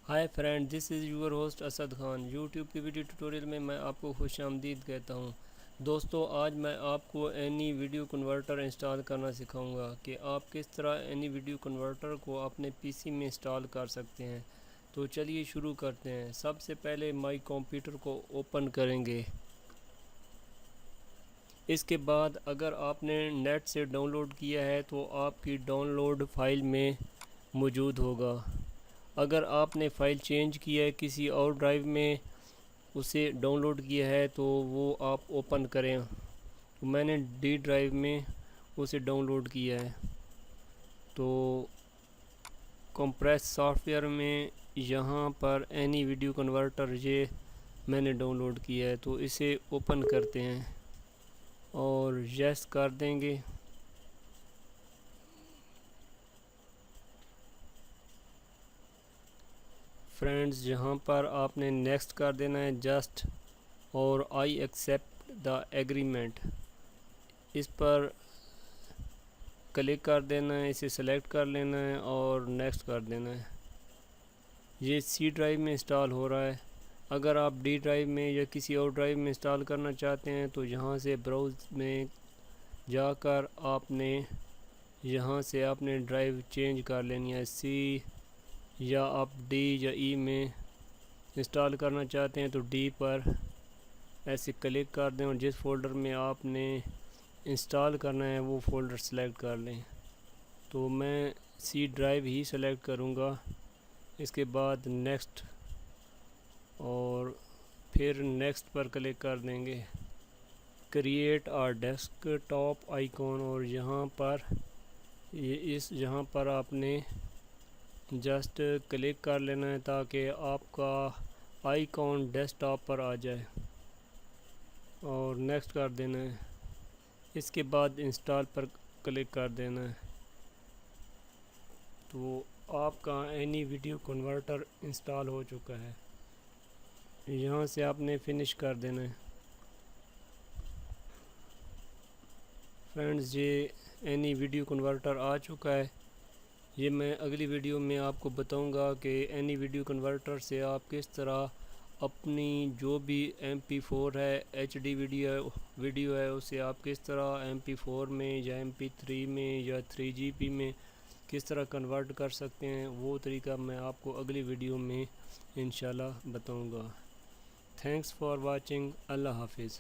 Hi friend, this is your host Asad Khan. YouTube کی video tutorial میں آپ کو خوش آمدید کہتا ہوں۔ دوستو، آج میں آپ کو اینی ویڈیو کنورٹر انسٹال کرنا سکھاؤں گا کہ آپ کس طرح اینی ویڈیو کنورٹر کو اپنے پی سی میں انسٹال کر سکتے ہیں۔ تو چلیے شروع کرتے ہیں۔ سب سے پہلے مائی کمپیوٹر کو اوپن کریں گے۔ اس کے بعد اگر آپ نے نیٹ سے ڈاؤن لوڈ کیا ہے تو آپ کی ڈاؤن لوڈ فائل میں موجود ہوگا۔ اگر آپ نے فائل چینج کیا ہے، کسی اور ڈرائیو میں اسے ڈاؤن لوڈ کیا ہے، تو وہ آپ اوپن کریں۔ میں نے ڈی ڈرائیو میں اسے ڈاؤن لوڈ کیا ہے، تو کمپریس سافٹ ویئر میں یہاں پر اینی ویڈیو کنورٹر یہ میں نے ڈاؤن لوڈ کیا ہے، تو اسے اوپن کرتے ہیں اور یس کر دیں گے۔ فرینڈز، یہاں پر آپ نے نیکسٹ کر دینا ہے جسٹ، اور آئی ایکسیپٹ دا ایگریمنٹ اس پر کلک کر دینا ہے، اسے سلیکٹ کر لینا ہے اور نیکسٹ کر دینا ہے۔ یہ سی ڈرائیو میں انسٹال ہو رہا ہے۔ اگر آپ ڈی ڈرائیو میں یا کسی اور ڈرائیو میں انسٹال کرنا چاہتے ہیں تو یہاں سے براؤز میں جا کر آپ نے یہاں سے اپنے ڈرائیو چینج کر لینی ہے۔ سی یا آپ ڈی یا ای میں انسٹال کرنا چاہتے ہیں تو ڈی پر ایسے کلک کر دیں اور جس فولڈر میں آپ نے انسٹال کرنا ہے وہ فولڈر سلیکٹ کر لیں۔ تو میں سی ڈرائیو ہی سلیکٹ کروں گا۔ اس کے بعد نیکسٹ اور پھر نیکسٹ پر کلک کر دیں گے۔ کریٹ آ ڈیسک ٹاپ آئیکن، اور یہاں پر آپ نے جسٹ کلک کر لینا ہے تاکہ آپ کا آئیکن ڈیسک ٹاپ پر آ جائے اور نیکسٹ کر دینا ہے۔ اس کے بعد انسٹال پر کلک کر دینا ہے، تو آپ کا اینی ویڈیو کنورٹر انسٹال ہو چکا ہے۔ یہاں سے آپ نے فنش کر دینا ہے۔ فرینڈز، یہ اینی ویڈیو کنورٹر آ چکا ہے۔ یہ میں اگلی ویڈیو میں آپ کو بتاؤں گا کہ اینی ویڈیو کنورٹر سے آپ کس طرح اپنی جو بھی MP4 ہے، HD ویڈیو ہے، اسے آپ کس طرح MP4 میں یا MP3 میں یا 3GP میں کس طرح کنورٹ کر سکتے ہیں۔ وہ طریقہ میں آپ کو اگلی ویڈیو میں انشاءاللہ بتاؤں گا۔ Thanks for watching. اللہ حافظ۔